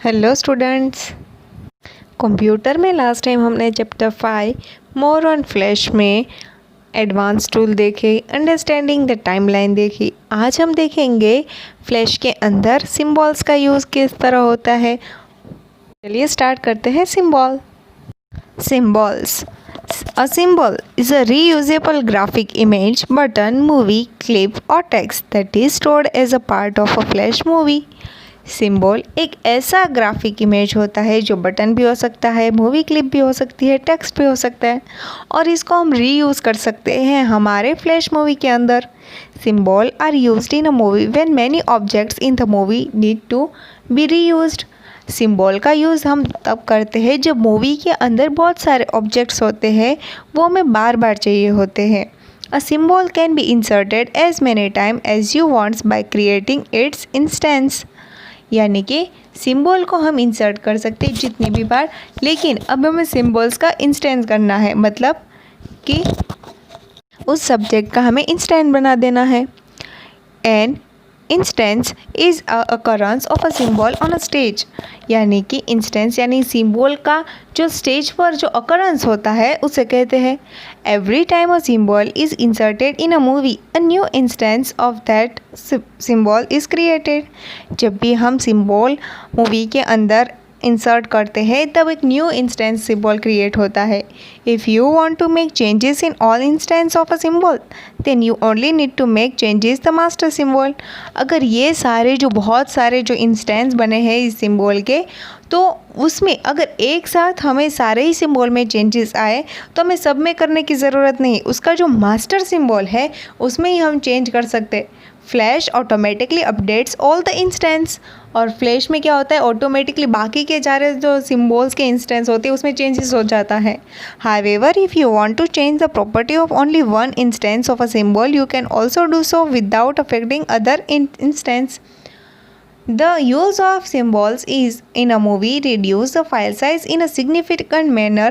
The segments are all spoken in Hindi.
Hello students. कंप्यूटर में लास्ट टाइम हमने चैप्टर 5 मोर ऑन फ्लैश में एडवांस टूल देखे, अंडरस्टैंडिंग द टाइमलाइन देखी। आज हम देखेंगे फ्लैश के अंदर सिंबल्स का यूज़ किस तरह होता है। चलिए स्टार्ट करते हैं। Symbols. A symbol is a reusable graphic image, button, movie, clip or text that is stored as a part of a flash movie. Symbol एक ऐसा ग्राफिक इमेज होता है जो बटन भी हो सकता है, मूवी क्लिप भी हो सकती है, टेक्स्ट भी हो सकता है और इसको हम रीयूज़ कर सकते हैं हमारे फ्लैश मूवी के अंदर। Symbol are used in a movie when many objects in the movie need to be reused. Symbol का यूज़ हम तब करते हैं जब मूवी के अंदर बहुत सारे ऑब्जेक्ट्स होते हैं, वो हमें बार बार चाहिए होते हैं। A symbol can be inserted as many times as you want by creating its instance. यानी कि सिंबल को हम इंसर्ट कर सकते हैं जितनी भी बार, लेकिन अब हमें सिंबल्स का इंस्टेंस करना है, मतलब कि उस सब्जेक्ट का हमें इंस्टेंस बना देना है। An instance is a occurrence of a symbol on a stage. यानी कि इंस्टेंस यानी सिंबल का जो स्टेज पर जो अकरेंस होता है उसे कहते हैं। Every time a symbol is inserted in a movie a new instance of that symbol is created. जब भी हम सिंबल मूवी के अंदर इंसर्ट करते हैं तब एक न्यू इंस्टेंस सिंबल क्रिएट होता है। If you want to make changes in all instance of a symbol then you only need to make changes the master symbol. अगर ये सारे जो बहुत सारे जो इंस्टेंस बने हैं इस सिंबल के, तो उसमें अगर एक साथ हमें सारे ही सिंबल में चेंजेस आए तो हमें सब में करने की ज़रूरत नहीं, उसका जो मास्टर सिंबल है उसमें ही हम चेंज कर सकते। Flash automatically updates all the instance. और फ्लैश में क्या होता है, ऑटोमेटिकली बाकी के सारे जो सिंबल्स के इंस्टेंस होते हैं उसमें चेंजेस हो जाता है। However if you want to change the property of only one instance of a symbol you can also do so without affecting other instance. The use of symbols is in a movie reduce the file size in a significant manner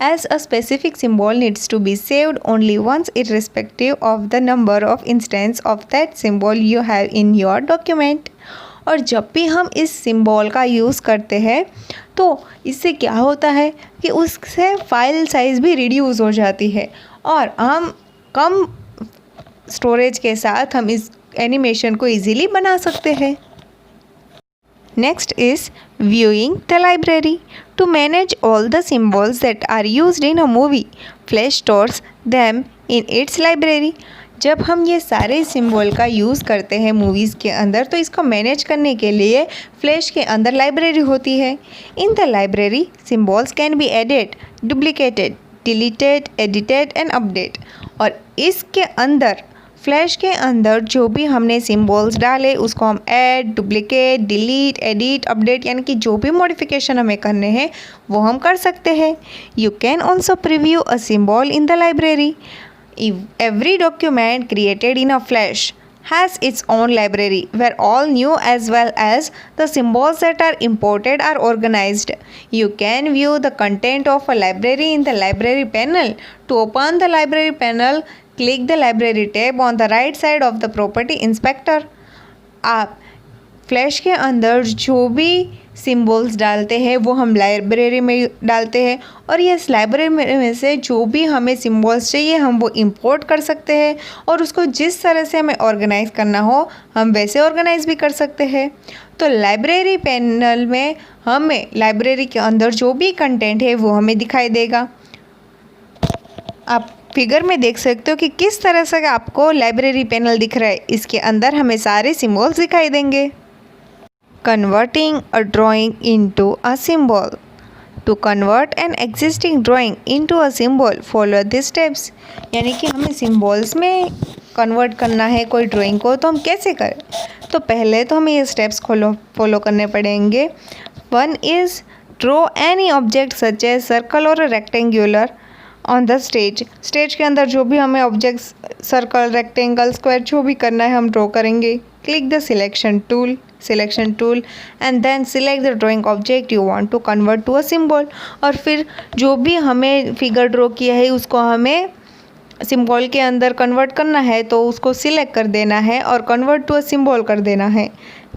as a specific symbol needs to be saved only once irrespective of the number of instances of that symbol you have in your document. और जब भी हम इस सिंबल का यूज़ करते हैं तो इससे क्या होता है कि उससे फाइल साइज़ भी रिड्यूस हो जाती है और हम कम स्टोरेज के साथ हम इस एनिमेशन को इजीली बना सकते हैं। Next is viewing the library. To manage all the symbols that are used in a movie, Flash stores them in its library. जब हम ये सारे सिंबल का यूज़ करते हैं मूवीज़ के अंदर तो इसको मैनेज करने के लिए फ्लैश के अंदर लाइब्रेरी होती है। In the library symbols can be added, duplicated, deleted, edited and update. और इसके अंदर फ्लैश के अंदर जो भी हमने सिंबल्स डाले उसको हम add, duplicate, delete, edit, update यानी कि जो भी मॉडिफिकेशन हमें करने हैं वो हम कर सकते हैं। You can also preview a symbol in the library. Every document created in a flash has its own library where all new as well as the symbols that are imported are organized. You can view the content of a library in the library panel. To open the library panel, click the library tab on the right side of the property inspector. आप फ्लैश के अंदर जो भी सिंबल्स डालते हैं वो हम लाइब्रेरी में डालते हैं और ये इस लाइब्रेरी में से जो भी हमें सिंबल्स चाहिए हम वो इंपोर्ट कर सकते हैं और उसको जिस तरह से हमें ऑर्गेनाइज़ करना हो हम वैसे ऑर्गेनाइज़ भी कर सकते हैं। तो लाइब्रेरी पैनल में हमें लाइब्रेरी के अंदर जो भी कंटेंट है वो हमें दिखाई देगा। आप फिगर में देख सकते हो कि किस तरह से आपको लाइब्रेरी पैनल दिख रहा है। इसके अंदर हमें सारे सिंबल्स दिखाई देंगे। Converting a drawing into a symbol. To convert an existing drawing into a symbol, follow these steps. यानी कि हमें सिंबल्स में कन्वर्ट करना है कोई ड्राइंग को तो हम कैसे करें, तो पहले तो हमें ये स्टेप्स फॉलो करने पड़ेंगे। One is draw any object such as circle और rectangular on the stage. Stage के अंदर जो भी हमें ऑब्जेक्ट्स सर्कल, रेक्टेंगल, स्क्वायर जो भी करना है हम ड्रॉ करेंगे। Click the selection tool and then select the drawing object you want to convert to a symbol. और फिर जो भी हमें फिगर ड्रॉ किया है उसको हमें सिंबल के अंदर कन्वर्ट करना है तो उसको सिलेक्ट कर देना है और कन्वर्ट टू अ सिंबल कर देना है।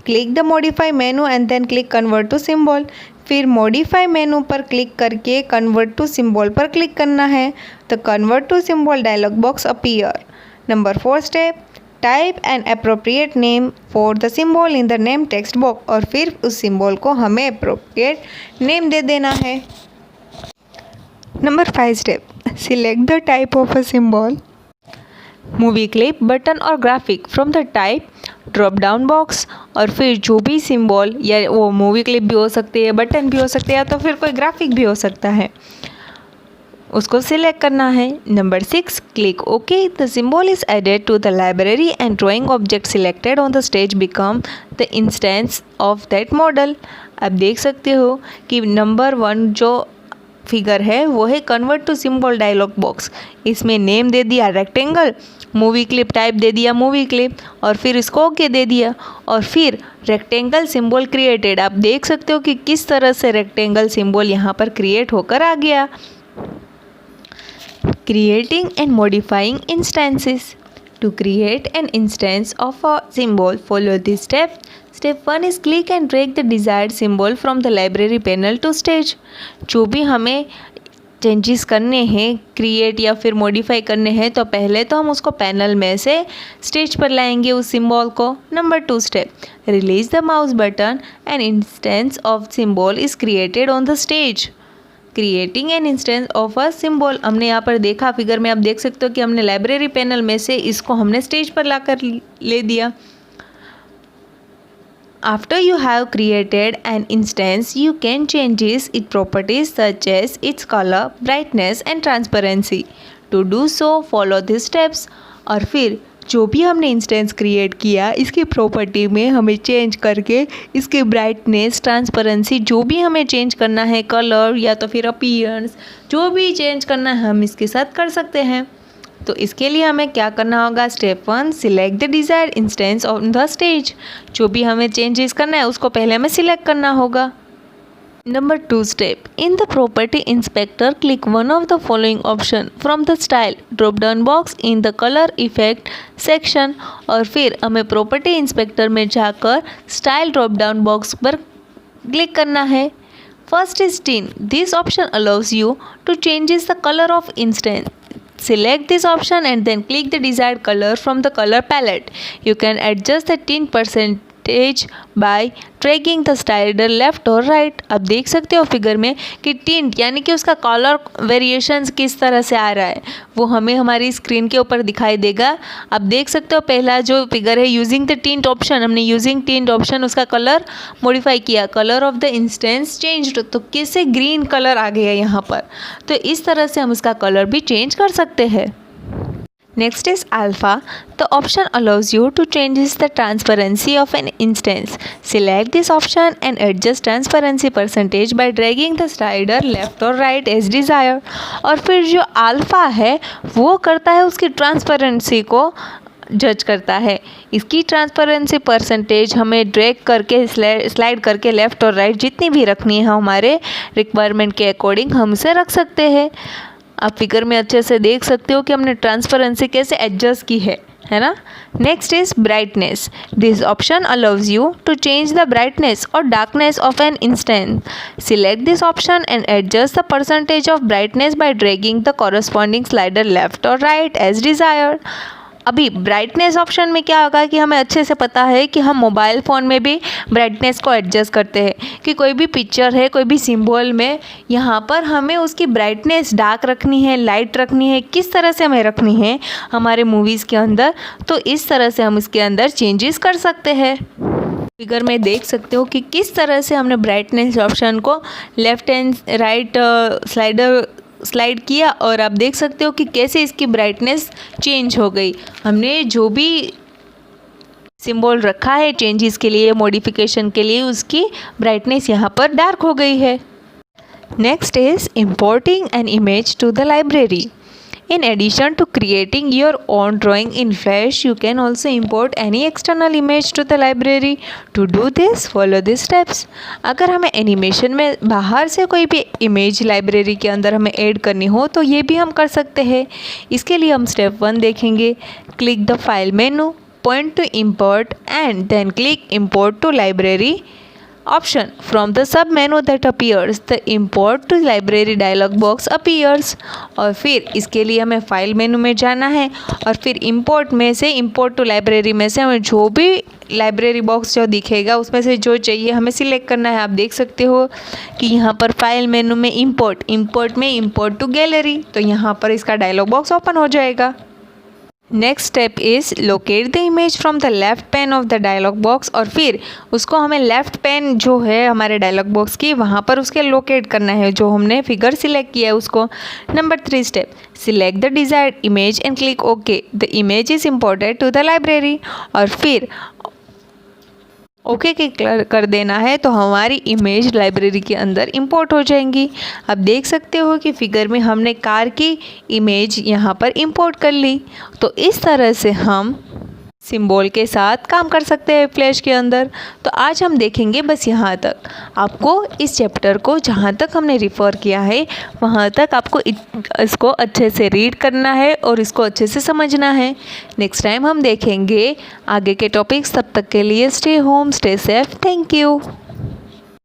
Click the modify menu and then click convert to symbol. फिर मॉडिफाई मेनू पर क्लिक करके कन्वर्ट टू सिंबल पर क्लिक करना है, तो convert to symbol dialog box appear. Number 4 step, type an appropriate name for the symbol in the name text box, और फिर उस सिंबल को हमें अप्रोप्रिएट नेम दे देना है। Number 5 step, select the type of a symbol, movie clip, button और graphic from the type drop down box, और फिर जो भी सिंबल, या वो मूवी क्लिप भी हो सकती है, बटन भी हो सकते हैं, या तो फिर कोई ग्राफिक भी हो सकता है, उसको सिलेक्ट करना है। Number 6, click okay, the symbol is added to the library and drawing object selected on the stage become the instance of that model. आप देख सकते हो कि नंबर 1 जो फिगर है वो है convert to symbol dialog box. इसमें नेम दे दिया रेक्टेंगल, मूवी क्लिप टाइप दे दिया मूवी क्लिप, और फिर इसको ओके दे दिया, और फिर रेक्टेंगल सिंबल क्रिएटेड। आप देख सकते हो कि किस तरह से रेक्टेंगल सिंबल यहाँ पर क्रिएट होकर आ गया। Creating and modifying instances. To create an instance of a symbol, follow this step. Step 1 is click and drag the desired symbol from the library panel to stage. जो भी हमें चेंजेस करने हैं, क्रिएट या फिर मॉडिफाई करने हैं, तो पहले तो हम उसको पैनल में से स्टेज पर लाएंगे उस सिंबल को। Number 2 step, release the mouse button and instance of symbol is created on the stage. Creating an instance of a symbol, हमने यहाँ पर देखा फिगर में, आप देख सकते हो कि हमने लाइब्रेरी पैनल में से इसको हमने स्टेज पर लाकर ले दिया। After you have created an instance, you can change its properties such as its color, brightness and transparency. To do so, follow these steps. और फिर जो भी हमने इंस्टेंस क्रिएट किया, इसकी प्रॉपर्टी में हमें चेंज करके इसकी ब्राइटनेस, ट्रांसपेरेंसी, जो भी हमें चेंज करना है, कलर या तो फिर अपीयरेंस, जो भी चेंज करना है हम इसके साथ कर सकते हैं। तो इसके लिए हमें क्या करना होगा? Step 1, select the desired instance on the stage. जो भी हमें चेंजेस करना है उसको पहले हमें सिलेक्ट करना होगा। Number 2 step, in the property inspector, click one of the following option from the style drop down box in the color effect section, और फिर हमें property inspector में जाकर style drop down box पर क्लिक करना है। First is tint. This option allows you to changes the color of instance. Select this option and then click the desired color from the color palette. You can adjust the tint percentage by dragging the slider left or right. अब देख सकते हो फिगर में कि टिंट यानी कि उसका कलर वेरिएशंस किस तरह से आ रहा है, वो हमें हमारी स्क्रीन के ऊपर दिखाई देगा। अब देख सकते हो पहला जो फिगर है, यूजिंग द टिंट ऑप्शन, हमने यूजिंग टिंट ऑप्शन उसका कलर मॉडिफाई किया, colour of the instance changed, तो कैसे ग्रीन कलर आ गया यहाँ पर। तो इस तरह से हम उसका कलर भी चेंज कर सकते हैं। Next is alpha. The option allows you to change the transparency of an instance. Select this option and adjust transparency percentage by dragging the slider left or right as desired. और फिर जो alpha है वो करता है उसकी ट्रांसपेरेंसी को जज करता है। इसकी ट्रांसपेरेंसी परसेंटेज हमें ड्रैग करके स्लाइड करके लेफ़्ट और राइट जितनी भी रखनी है हमारे रिक्वायरमेंट के अकॉर्डिंग हम इसे रख सकते हैं। आप फिगर में अच्छे से देख सकते हो कि हमने ट्रांसपेरेंसी कैसे एडजस्ट की है ना। Next is brightness. This option allows you to change the brightness और darkness of an instance. Select this option and adjust the percentage of brightness by dragging the corresponding slider left और राइट एज डिजायर्ड. अभी ब्राइटनेस ऑप्शन में क्या होगा कि हमें अच्छे से पता है कि हम मोबाइल फ़ोन में भी ब्राइटनेस को एडजस्ट करते हैं कि कोई भी पिक्चर है, कोई भी सिंबल में यहाँ पर हमें उसकी ब्राइटनेस डार्क रखनी है, लाइट रखनी है, किस तरह से हमें रखनी है हमारे मूवीज़ के अंदर, तो इस तरह से हम इसके अंदर चेंजेस कर सकते हैं। फिगर में देख सकते हो कि किस तरह से हमने ब्राइटनेस ऑप्शन को लेफ़्ट एंड राइट स्लाइड किया और आप देख सकते हो कि कैसे इसकी ब्राइटनेस चेंज हो गई। हमने जो भी सिंबल रखा है चेंजेस के लिए, मॉडिफिकेशन के लिए, उसकी ब्राइटनेस यहाँ पर डार्क हो गई है। Next is importing an image to the library. In addition to creating your own drawing in Flash, you can also import any external image to the library. To do this, follow these steps. अगर हमें एनिमेशन में बाहर से कोई भी इमेज लाइब्रेरी के अंदर हमें ऐड करनी हो तो ये भी हम कर सकते हैं। इसके लिए हम स्टेप 1 देखेंगे. Click the file menu, point to import and then click import to library option. From the sub menu that appears, the import to library dialog box appears. और फिर इसके लिए हमें फाइल मेनू में जाना है और फिर इंपोर्ट में से इंपोर्ट टू लाइब्रेरी में से हमें जो भी लाइब्रेरी बॉक्स जो दिखेगा उसमें से जो चाहिए हमें सिलेक्ट करना है। आप देख सकते हो कि यहाँ पर फाइल मेनू में इंपोर्ट में इंपोर्ट टू गैलरी, तो यहाँ पर इसका डायलॉग बॉक्स ओपन हो जाएगा। Next step is locate the image from the left pane of the dialog box, और फिर उसको हमें लेफ्ट पैन जो है हमारे डायलॉग बॉक्स की वहाँ पर उसके लोकेट करना है जो हमने फिगर सिलेक्ट किया है उसको। Number 3 step, select the desired image and click okay. The image is imported to the library, और फिर ओके कर देना है तो हमारी इमेज लाइब्रेरी के अंदर इंपोर्ट हो जाएंगी। अब देख सकते हो कि फिगर में हमने कार की इमेज यहाँ पर इंपोर्ट कर ली। तो इस तरह से हम सिंबल के साथ काम कर सकते हैं फ्लैश के अंदर। तो आज हम देखेंगे बस यहाँ तक। आपको इस चैप्टर को जहाँ तक हमने रिफ़र किया है वहाँ तक आपको इसको अच्छे से रीड करना है और इसको अच्छे से समझना है। नेक्स्ट टाइम हम देखेंगे आगे के टॉपिक्स। तब तक के लिए stay home, stay safe. Thank you.